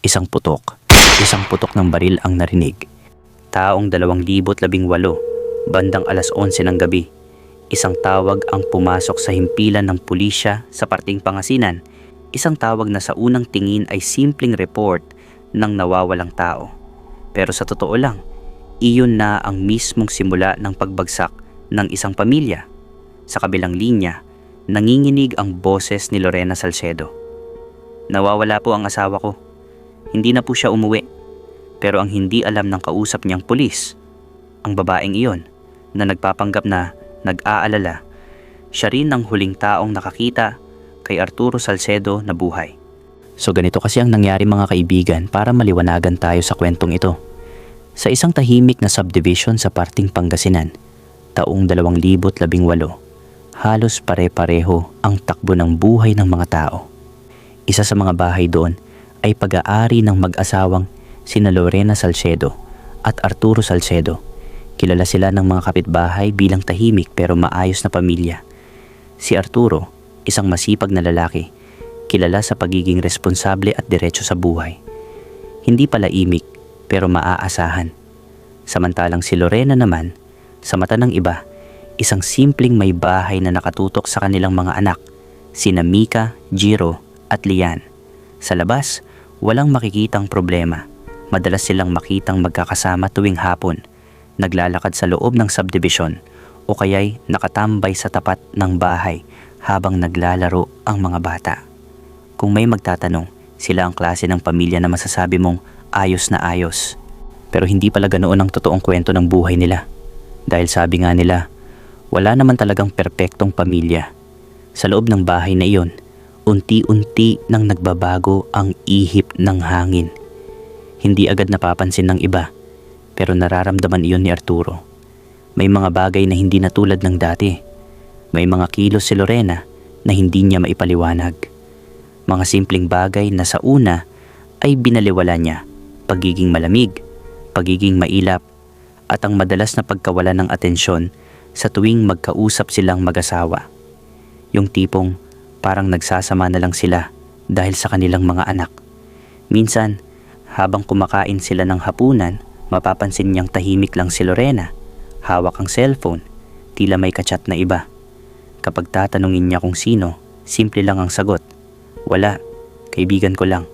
Isang putok. Isang putok ng baril ang narinig. Taong 2018, bandang alas 11 ng gabi. Isang tawag ang pumasok sa himpilan ng pulisya sa parting Pangasinan. Isang tawag na sa unang tingin ay simpleng report ng nawawalang tao. Pero sa totoo lang, iyon na ang mismong simula ng pagbagsak ng isang pamilya. Sa kabilang linya, nanginginig ang boses ni Lorena Salcedo. Nawawala po ang asawa ko. Hindi na po siya umuwi. Pero ang hindi alam ng kausap niyang pulis, ang babaeng iyon na nagpapanggap na nag-aalala, siya rin ang huling taong nakakita kay Arturo Salcedo na buhay. So ganito kasi ang nangyari mga kaibigan para maliwanagan tayo sa kwentong ito. Sa isang tahimik na subdivision sa parting Pangasinan, taong 2018, halos pare-pareho ang takbo ng buhay ng mga tao. Isa sa mga bahay doon ay pag-aari ng mag-asawang sina Lorena Salcedo at Arturo Salcedo. Kilala sila ng mga kapitbahay bilang tahimik pero maayos na pamilya. Si Arturo, isang masipag na lalaki, kilala sa pagiging responsable at diretso sa buhay. Hindi palaimik pero maaasahan. Samantalang si Lorena naman, sa mata ng iba, isang simpleng may bahay na nakatutok sa kanilang mga anak, sina Mika, Jiro at Lian. Sa labas, walang makikitang problema. Madalas silang makitang magkakasama tuwing hapon, naglalakad sa loob ng subdivision o kaya'y nakatambay sa tapat ng bahay habang naglalaro ang mga bata. Kung may magtatanong, sila ang klase ng pamilya na masasabi mong ayos na ayos. Pero hindi pala ganoon ang totoong kwento ng buhay nila. Dahil sabi nga nila, wala naman talagang perpektong pamilya. Sa loob ng bahay na iyon, unti-unti nang nagbabago ang ihip ng hangin. Hindi agad napapansin ng iba, pero nararamdaman iyon ni Arturo. May mga bagay na hindi na tulad ng dati. May mga kilos si Lorena na hindi niya maipaliwanag. Mga simpleng bagay na sa una ay binaliwala niya. Pagiging malamig, pagiging mailap, at ang madalas na pagkawala ng atensyon sa tuwing magkausap silang mag-asawa. Yung tipong parang nagsasama na lang sila dahil sa kanilang mga anak. Minsan, habang kumakain sila ng hapunan, mapapansin niyang tahimik lang si Lorena, hawak ang cellphone, tila may kachat na iba. Kapag tatanungin niya kung sino, simple lang ang sagot. Wala, kaibigan ko lang.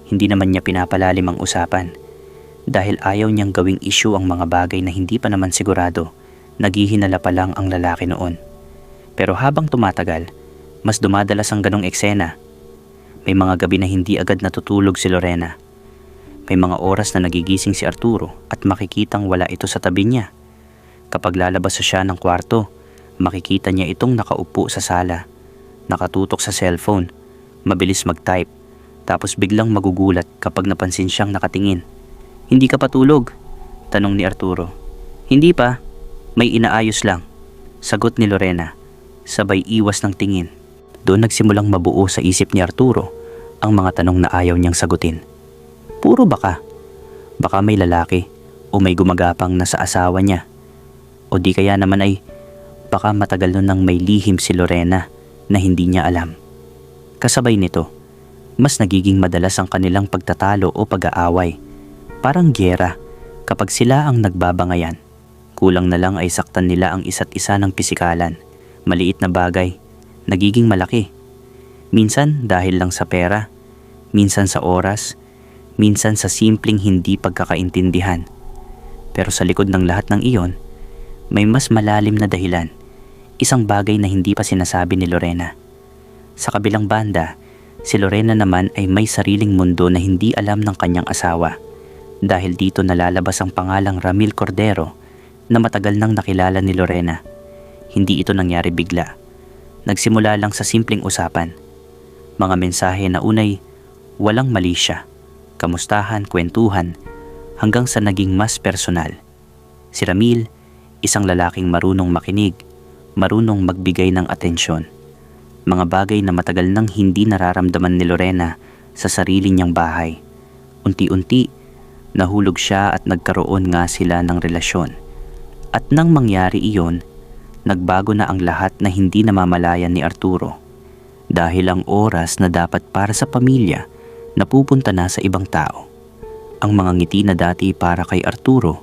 Hindi naman niya pinapalalim ang usapan. Dahil ayaw niyang gawing issue ang mga bagay na hindi pa naman sigurado, naghihinala pa lang ang lalaki noon. Pero habang tumatagal, mas dumadalas ang ganong eksena. May mga gabi na hindi agad natutulog si Lorena. May mga oras na nagigising si Arturo at makikitang wala ito sa tabi niya. Kapag lalabas siya ng kwarto, makikita niya itong nakaupo sa sala, nakatutok sa cellphone, mabilis mag-type, tapos biglang magugulat kapag napansin siyang nakatingin. Hindi ka pa tulog? Tanong ni Arturo. Hindi pa, may inaayos lang. Sagot ni Lorena, sabay iwas ng tingin. Doon nagsimulang mabuo sa isip ni Arturo ang mga tanong na ayaw niyang sagutin. Puro baka. Baka may lalaki o may gumagapang na sa asawa niya. O di kaya naman ay baka matagal nun nang may lihim si Lorena na hindi niya alam. Kasabay nito, mas nagiging madalas ang kanilang pagtatalo o pag-aaway. Parang giyera kapag sila ang nagbabangayan. Kulang na lang ay saktan nila ang isa't isa ng pisikalan. Maliit na bagay, nagiging malaki. Minsan dahil lang sa pera, minsan sa oras, minsan sa simpleng hindi pagkakaintindihan. Pero sa likod ng lahat ng iyon, may mas malalim na dahilan. Isang bagay na hindi pa sinasabi ni Lorena. Sa kabilang banda, si Lorena naman ay may sariling mundo na hindi alam ng kanyang asawa. Dahil dito nalalabas ang pangalang Ramil Cordero na matagal nang nakilala ni Lorena. Hindi ito nangyari bigla. Nagsimula lang sa simpleng usapan. Mga mensahe na unay walang mali siya. Kamustahan, kwentuhan, hanggang sa naging mas personal. Si Ramil, isang lalaking marunong makinig, marunong magbigay ng atensyon. Mga bagay na matagal nang hindi nararamdaman ni Lorena sa sarili niyang bahay. Unti-unti, nahulog siya at nagkaroon nga sila ng relasyon. At nang mangyari iyon, nagbago na ang lahat na hindi namamalayan ni Arturo. Dahil ang oras na dapat para sa pamilya, napupunta na sa ibang tao. Ang mga ngiti na dati para kay Arturo,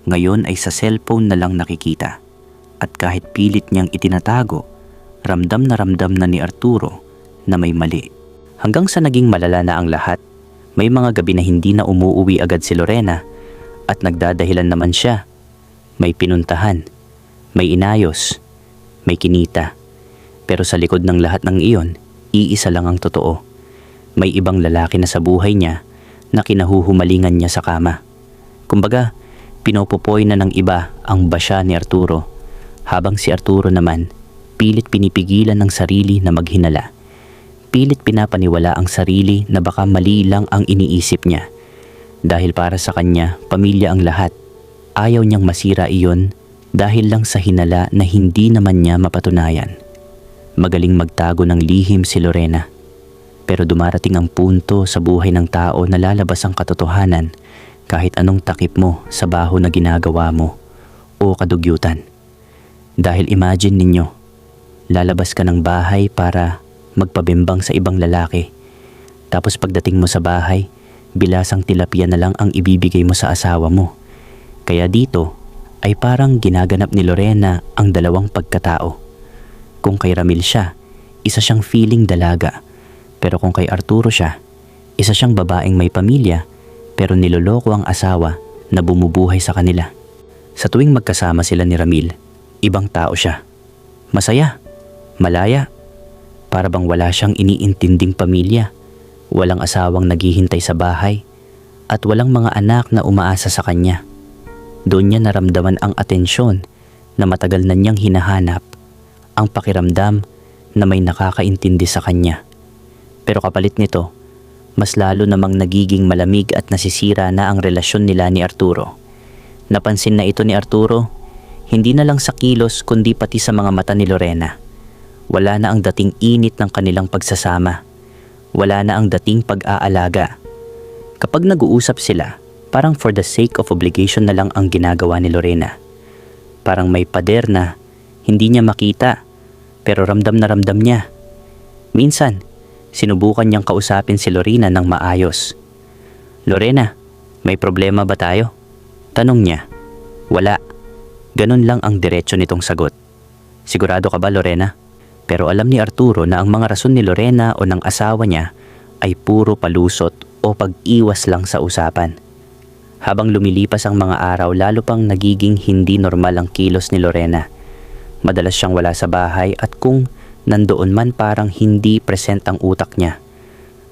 ngayon ay sa cellphone na lang nakikita. At kahit pilit niyang itinatago, ramdam na ni Arturo na may mali. Hanggang sa naging malala na ang lahat, may mga gabi na hindi na umuuwi agad si Lorena at nagdadahilan naman siya. May pinuntahan, may inayos, may kinita. Pero sa likod ng lahat ng iyon, iisa lang ang totoo. May ibang lalaki na sa buhay niya na kinahuhumalingan niya sa kama. Kumbaga, pinopopoy na ng iba ang basya ni Arturo, habang si Arturo naman pilit pinipigilan ng sarili na maghinala. Pilit pinapaniwala ang sarili na baka mali lang ang iniisip niya. Dahil para sa kanya, pamilya ang lahat. Ayaw niyang masira iyon dahil lang sa hinala na hindi naman niya mapatunayan. Magaling magtago ng lihim si Lorena. Pero dumarating ang punto sa buhay ng tao na lalabas ang katotohanan kahit anong takip mo sa baho na ginagawa mo o kadugyutan. Dahil imagine ninyo, lalabas ka ng bahay para magpabimbang sa ibang lalaki. Tapos pagdating mo sa bahay, bilasang tilapia na lang ang ibibigay mo sa asawa mo. Kaya dito ay parang ginaganap ni Lorena ang dalawang pagkatao. Kung kay Ramil siya, isa siyang feeling dalaga. Pero kung kay Arturo siya, isa siyang babaeng may pamilya pero niloloko ang asawa na bumubuhay sa kanila. Sa tuwing magkasama sila ni Ramil, ibang tao siya. Masaya, malaya, para bang wala siyang iniintinding pamilya, walang asawang naghihintay sa bahay, at walang mga anak na umaasa sa kanya. Doon niya naramdaman ang atensyon na matagal na niyang hinahanap, ang pakiramdam na may nakakaintindi sa kanya. Pero kapalit nito, mas lalo namang nagiging malamig at nasisira na ang relasyon nila ni Arturo. Napansin na ito ni Arturo, hindi na lang sa kilos kundi pati sa mga mata ni Lorena. Wala na ang dating init ng kanilang pagsasama. Wala na ang dating pag-aalaga. Kapag nag-uusap sila, parang for the sake of obligation na lang ang ginagawa ni Lorena. Parang may pader na hindi niya makita pero ramdam na ramdam niya. Minsan, sinubukan niyang kausapin si Lorena ng maayos. Lorena, may problema ba tayo? Tanong niya. Wala. Ganun lang ang diretsyo nitong sagot. Sigurado ka ba, Lorena? Pero alam ni Arturo na ang mga rason ni Lorena o ng asawa niya ay puro palusot o pag-iwas lang sa usapan. Habang lumilipas ang mga araw, lalo pang nagiging hindi normal ang kilos ni Lorena. Madalas siyang wala sa bahay at kung nandoon man parang hindi present ang utak niya.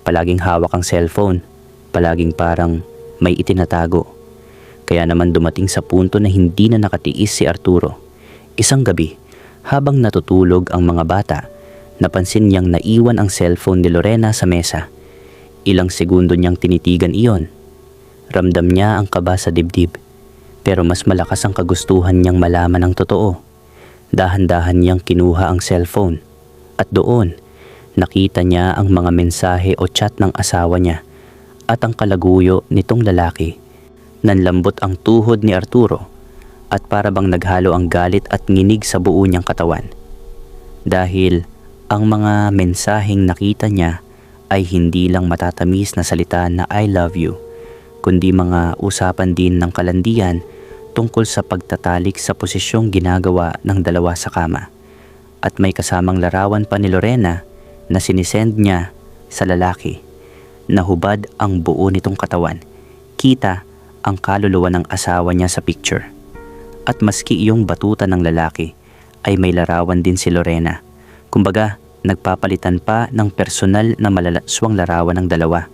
Palaging hawak ang cellphone, palaging parang may itinatago. Kaya naman dumating sa punto na hindi na nakatiis si Arturo. Isang gabi, habang natutulog ang mga bata, napansin niyang naiwan ang cellphone ni Lorena sa mesa. Ilang segundo niyang tinitigan iyon. Ramdam niya ang kaba sa dibdib, pero mas malakas ang kagustuhan niyang malaman ang totoo. Dahan-dahan niyang kinuha ang cellphone at doon nakita niya ang mga mensahe o chat ng asawa niya at ang kalaguyo nitong lalaki. Nanlambot ang tuhod ni Arturo at para bang naghalo ang galit at nginig sa buo niyang katawan. Dahil ang mga mensaheng nakita niya ay hindi lang matatamis na salita na I love you, kundi mga usapan din ng kalandian tungkol sa pagtatalik sa posisyong ginagawa ng dalawa sa kama. At may kasamang larawan pa ni Lorena na sinisend niya sa lalaki. Nahubad ang buo nitong katawan. Kita ang kaluluwa ng asawa niya sa picture. At maski iyong batuta ng lalaki ay may larawan din si Lorena. Kumbaga, nagpapalitan pa ng personal na malalaswang larawan ng dalawa.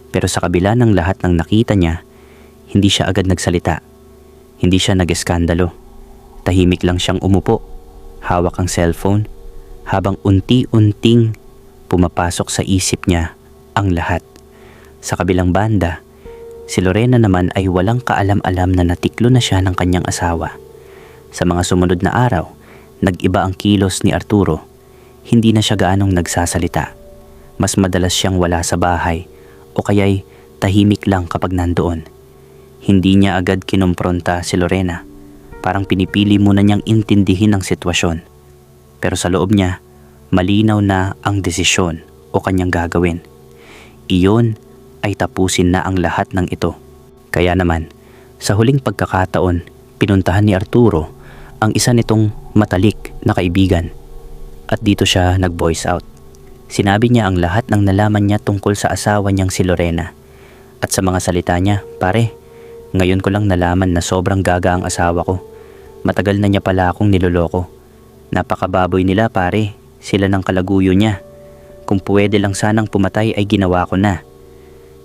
Pero sa kabila ng lahat ng nakita niya, hindi siya agad nagsalita. Hindi siya nag-eskandalo. Tahimik lang siyang umupo, hawak ang cellphone, habang unti-unting pumapasok sa isip niya ang lahat. Sa kabilang banda, si Lorena naman ay walang kaalam-alam na natiklo na siya ng kanyang asawa. Sa mga sumunod na araw, nag-iba ang kilos ni Arturo. Hindi na siya gaanong nagsasalita. Mas madalas siyang wala sa bahay o kaya'y tahimik lang kapag nandoon. Hindi niya agad kinumpronta si Lorena. Parang pinipili muna niyang intindihin ang sitwasyon. Pero sa loob niya, malinaw na ang desisyon o kanyang gagawin. iyon ay tapusin na ang lahat ng ito. Kaya naman, sa huling pagkakataon, pinuntahan ni Arturo ang isa nitong matalik na kaibigan. At dito siya nag-voice out. Sinabi niya ang lahat ng nalaman niya tungkol sa asawa niyang si Lorena. At sa mga salita niya, "Pare, ngayon ko lang nalaman na sobrang gaga ang asawa ko. Matagal na niya pala akong niloloko. Napakababoy nila pare, sila ng kalaguyo niya. Kung pwede lang sanang pumatay ay ginawa ko na.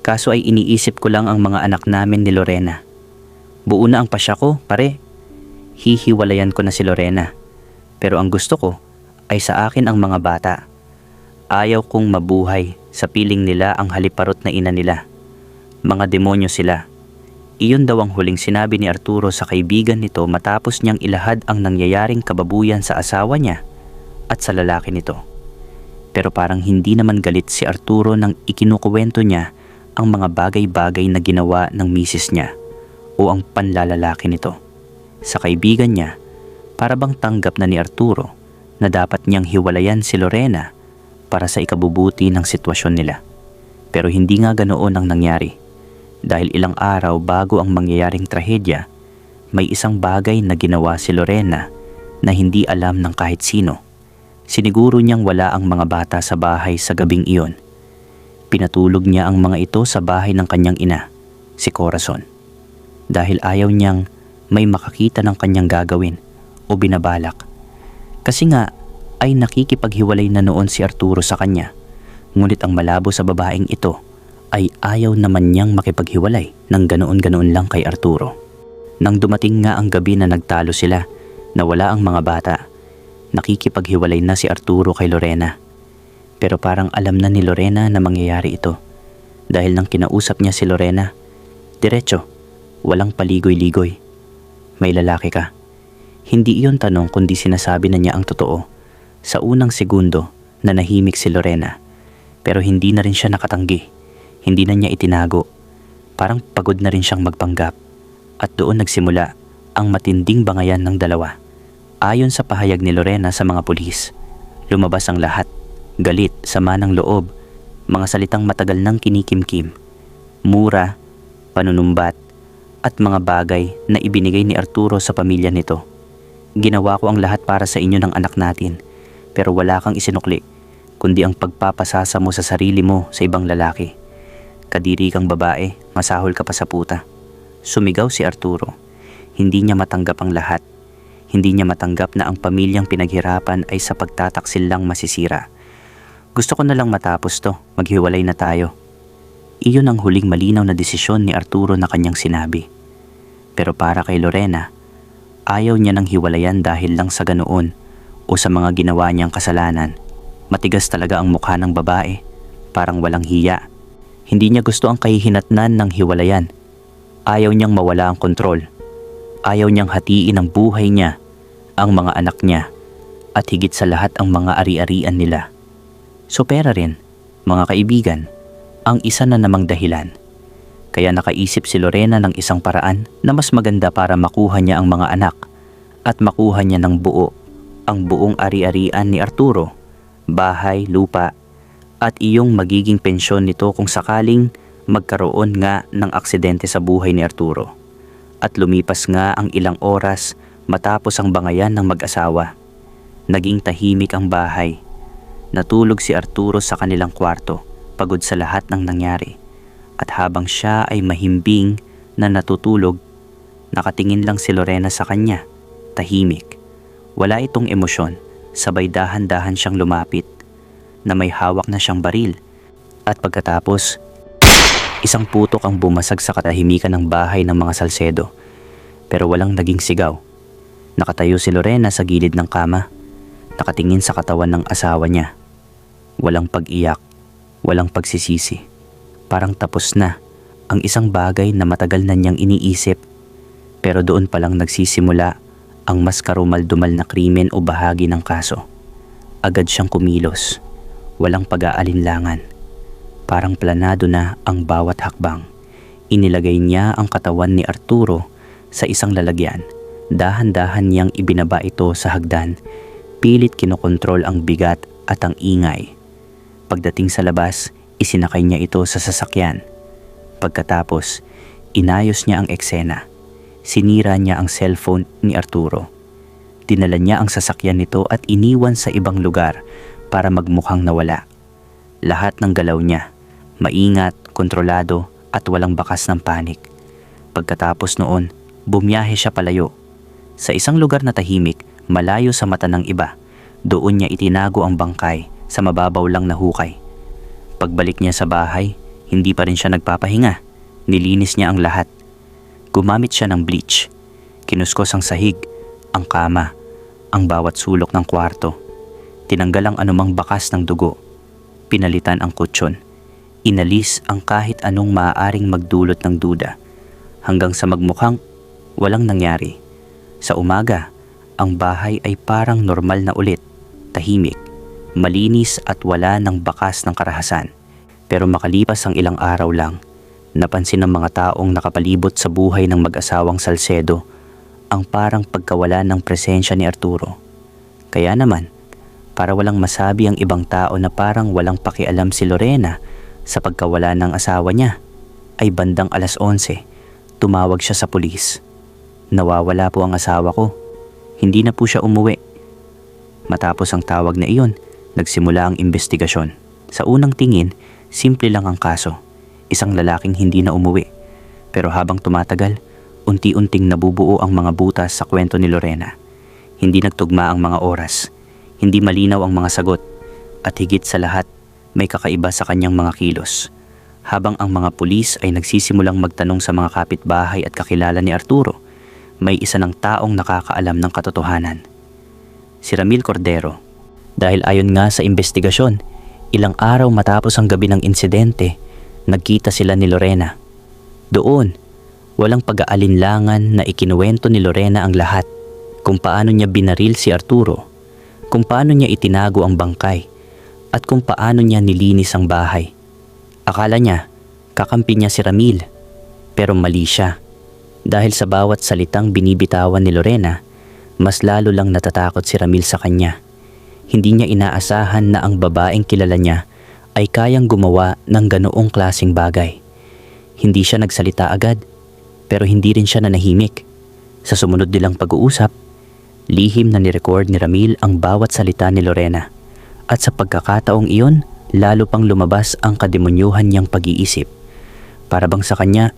Kaso ay iniisip ko lang ang mga anak namin ni Lorena. Buo na ang pasya ko, pare. Hihiwalayan ko na si Lorena. Pero ang gusto ko ay sa akin ang mga bata. Ayaw kong mabuhay sa piling nila ang haliparot na ina nila. Mga demonyo sila." Iyon daw ang huling sinabi ni Arturo sa kaibigan nito matapos niyang ilahad ang nangyayaring kababuyan sa asawa niya at sa lalaki nito. Pero parang hindi naman galit si Arturo nang ikinukuwento niya ang mga bagay-bagay na ginawa ng misis niya o ang panlalalaki nito. Sa kaibigan niya, para bang tanggap na ni Arturo na dapat niyang hiwalayan si Lorena para sa ikabubuti ng sitwasyon nila. Pero hindi nga ganoon ang nangyari. Dahil ilang araw bago ang mangyayaring trahedya, may isang bagay na ginawa si Lorena na hindi alam ng kahit sino. Siniguro niyang wala ang mga bata sa bahay sa gabing iyon. Pinatulog niya ang mga ito sa bahay ng kanyang ina, si Corazon. Dahil ayaw niyang may makakita ng kanyang gagawin o binabalak. Kasi nga ay nakikipaghiwalay na noon si Arturo sa kanya. Ngunit ang malabo sa babaeng ito ay ayaw naman niyang makipaghiwalay ng ganoon-ganoon lang kay Arturo. Nang dumating nga ang gabi na nagtalo sila na wala ang mga bata, nakikipaghiwalay na si Arturo kay Lorena. Pero parang alam na ni Lorena na mangyayari ito. Dahil nang kinausap niya si Lorena, diretso, walang paligoy-ligoy. "May lalaki ka." Hindi iyon tanong kundi sinasabi na niya ang totoo. Sa unang segundo na nahimik si Lorena, pero hindi na rin siya nakatanggi. Hindi na niya itinago. Parang pagod na rin siyang magpanggap. At doon nagsimula ang matinding bangayan ng dalawa. Ayon sa pahayag ni Lorena sa mga pulis, lumabas ang lahat. Galit, sama ng loob, mga salitang matagal nang kinikimkim, mura, panunumbat, at mga bagay na ibinigay ni Arturo sa pamilya nito. "Ginawa ko ang lahat para sa inyo ng anak natin, pero wala kang isinukli, kundi ang pagpapasasa mo sa sarili mo sa ibang lalaki. Kadiri kang babae, masahol ka pa sa puta." Sumigaw si Arturo. Hindi niya matanggap ang lahat. Hindi niya matanggap na ang pamilyang pinaghirapan ay sa pagtataksil lang masisira. "Gusto ko na lang matapos to, maghiwalay na tayo." Iyon ang huling malinaw na desisyon ni Arturo na kanyang sinabi. Pero para kay Lorena, ayaw niya ng hiwalayan dahil lang sa ganoon o sa mga ginawa niyang kasalanan. Matigas talaga ang mukha ng babae, parang walang hiya. Hindi niya gusto ang kahihinatnan ng hiwalayan. Ayaw niyang mawala ang kontrol. Ayaw niyang hatiin ang buhay niya, ang mga anak niya, at higit sa lahat ang mga ari-arian nila. So pera rin, mga kaibigan, ang isa na namang dahilan. Kaya nakaisip si Lorena ng isang paraan na mas maganda para makuha niya ang mga anak at makuha niya ng buo ang buong ari-arian ni Arturo, bahay, lupa, at iyong magiging pensyon nito kung sakaling magkaroon nga ng aksidente sa buhay ni Arturo. At lumipas nga ang ilang oras matapos ang bangayan ng mag-asawa. Naging tahimik ang bahay. Natulog si Arturo sa kanilang kwarto, pagod sa lahat ng nangyari. At habang siya ay mahimbing na natutulog, nakatingin lang si Lorena sa kanya, tahimik. Wala itong emosyon, sabay dahan-dahan siyang lumapit, na may hawak na siyang baril. At pagkatapos, isang putok ang bumasag sa katahimikan ng bahay ng mga Salcedo. Pero walang naging sigaw. Nakatayo si Lorena sa gilid ng kama, nakatingin sa katawan ng asawa niya. Walang pag-iyak, walang pagsisisi. Parang tapos na ang isang bagay na matagal na niyang iniisip. Pero doon palang nagsisimula ang mas karumal-dumal na krimen o bahagi ng kaso. Agad siyang kumilos. Walang pag-aalinlangan. Parang planado na ang bawat hakbang. Inilagay niya ang katawan ni Arturo sa isang lalagyan. Dahan-dahan niyang ibinaba ito sa hagdan. Pilit kinokontrol ang bigat at ang ingay. Pagdating sa labas, Isinakay niya ito sa sasakyan. Pagkatapos, inayos niya ang eksena. Sinira niya ang cellphone ni Arturo. Dinala niya ang sasakyan nito at iniwan sa ibang lugar para magmukhang nawala. Lahat ng galaw niya, maingat, kontrolado at walang bakas ng panik. Pagkatapos noon, bumiyahe siya palayo. Sa isang lugar na tahimik, malayo sa mata ng iba, doon niya itinago ang bangkay sa mababaw lang na hukay. Pagbalik niya sa bahay, hindi pa rin siya nagpapahinga. Nilinis niya ang lahat. Gumamit siya ng bleach. Kinuskos ang sahig, ang kama, ang bawat sulok ng kwarto. Tinanggal ang anumang bakas ng dugo. Pinalitan ang kutsyon. Inalis ang kahit anong maaaring magdulot ng duda. Hanggang sa magmukhang walang nangyari. Sa umaga, ang bahay ay parang normal na ulit. Tahimik, malinis at wala ng bakas ng karahasan. Pero makalipas ang ilang araw lang, napansin ng mga taong nakapalibot sa buhay ng mag-asawang Salcedo ang parang pagkawala ng presensya ni Arturo. Kaya naman, para walang masabi ang ibang tao na parang walang pakialam si Lorena sa pagkawala ng asawa niya, ay bandang 11:00, tumawag siya sa pulis. Nawawala po ang asawa ko. Hindi na po siya umuwi. Matapos ang tawag na iyon, nagsimula ang investigasyon. Sa unang tingin, simple lang ang kaso. Isang lalaking hindi na umuwi. Pero habang tumatagal, unti-unting nabubuo ang mga butas sa kwento ni Lorena. Hindi nagtugma ang mga oras. Hindi malinaw ang mga sagot. At higit sa lahat, may kakaiba sa kanyang mga kilos. Habang ang mga pulis ay nagsisimulang magtanong sa mga kapitbahay at kakilala ni Arturo, may isa ng taong nakakaalam ng katotohanan. Si Ramil Cordero. Dahil ayon nga sa investigasyon, ilang araw matapos ang gabi ng insidente, nagkita sila ni Lorena. Doon, walang pag-aalinlangan na ikinuwento ni Lorena ang lahat. Kung paano niya binaril si Arturo, kung paano niya itinago ang bangkay, at kung paano niya nilinis ang bahay. Akala niya, kakampi niya si Ramil, pero mali siya. Dahil sa bawat salitang binibitawan ni Lorena, mas lalo lang natatakot si Ramil sa kanya. Hindi niya inaasahan na ang babaeng kilala niya ay kayang gumawa ng ganoong klaseng bagay. Hindi siya nagsalita agad, pero hindi rin siya nanahimik. Sa sumunod nilang pag-uusap, lihim na nirecord ni Ramil ang bawat salita ni Lorena. At sa pagkakataong iyon, lalo pang lumabas ang kademonyuhan niyang pag-iisip. Para bang sa kanya,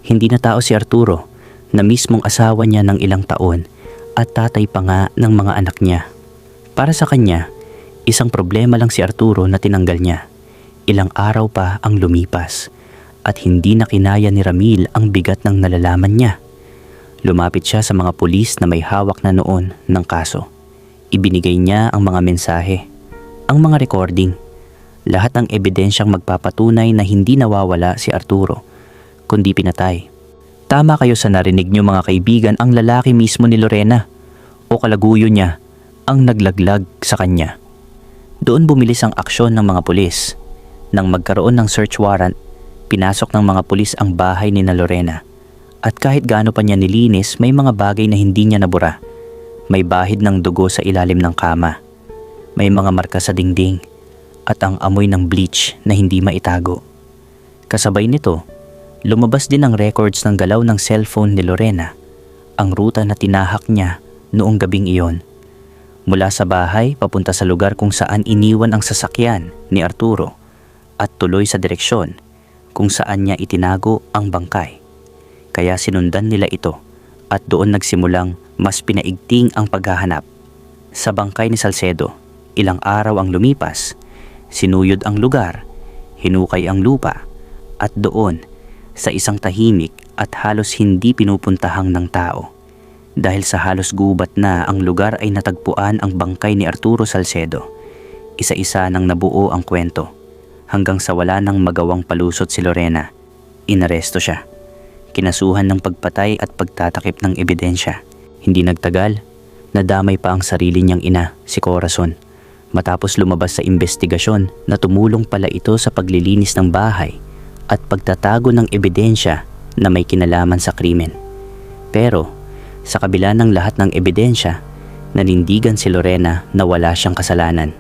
hindi na tao si Arturo, na mismong asawa niya ng ilang taon at tatay pa nga ng mga anak niya. Para sa kanya, isang problema lang si Arturo na tinanggal niya. Ilang araw pa ang lumipas at hindi na kinaya ni Ramil ang bigat ng nalalaman niya. Lumapit siya sa mga pulis na may hawak na noon ng kaso. Ibinigay niya ang mga mensahe, ang mga recording, lahat ng ebidensyang magpapatunay na hindi nawawala si Arturo, kundi pinatay. Tama kayo sa narinig niyo mga kaibigan, ang lalaki mismo ni Lorena o kalaguyo niya ang naglaglag sa kanya. Doon bumilis ang aksyon ng mga pulis. Nang magkaroon ng search warrant, pinasok ng mga pulis ang bahay ni na Lorena. At kahit gaano pa niya nilinis, may mga bagay na hindi niya nabura. May bahid ng dugo sa ilalim ng kama. May mga marka sa dingding at ang amoy ng bleach na hindi maitago. Kasabay nito, lumabas din ang records ng galaw ng cellphone ni Lorena, ang ruta na tinahak niya noong gabing iyon. Mula sa bahay papunta sa lugar kung saan iniwan ang sasakyan ni Arturo at tuloy sa direksyon kung saan niya itinago ang bangkay. Kaya sinundan nila ito at doon nagsimulang mas pinaigting ang paghahanap. Sa bangkay ni Salcedo, ilang araw ang lumipas, sinuyod ang lugar, hinukay ang lupa, at doon, sa isang tahimik at halos hindi pinupuntahang ng tao. Dahil sa halos gubat na ang lugar ay natagpuan ang bangkay ni Arturo Salcedo. Isa-isa nang nabuo ang kwento, hanggang sa wala nang magawang palusot si Lorena. Inaresto siya. Kinasuhan ng pagpatay at pagtatakip ng ebidensya. Hindi nagtagal, nadamay pa ang sarili niyang ina, si Corazon. Matapos lumabas sa investigasyon na tumulong pala ito sa paglilinis ng bahay at pagtatago ng ebidensya na may kinalaman sa krimen. Pero sa kabila ng lahat ng ebidensya, nanindigan si Lorena na wala siyang kasalanan.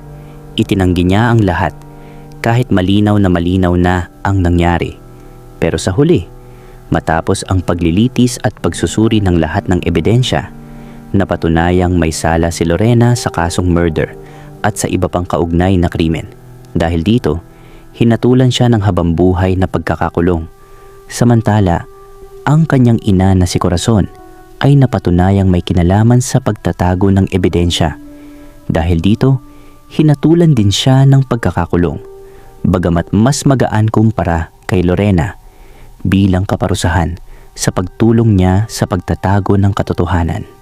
Itinanggi niya ang lahat kahit malinaw na ang nangyari. Pero sa huli, matapos ang paglilitis at pagsusuri ng lahat ng ebidensya, napatunayang may sala si Lorena sa kasong murder at sa iba pang kaugnay na krimen. Dahil dito, hinatulan siya ng habambuhay na pagkakakulong. Samantala, ang kanyang ina na si Corazon ay napatunayang may kinalaman sa pagtatago ng ebidensya. Dahil dito, hinatulan din siya ng pagkakakulong, bagamat mas magaan kumpara kay Lorena bilang kaparusahan sa pagtulong niya sa pagtatago ng katotohanan.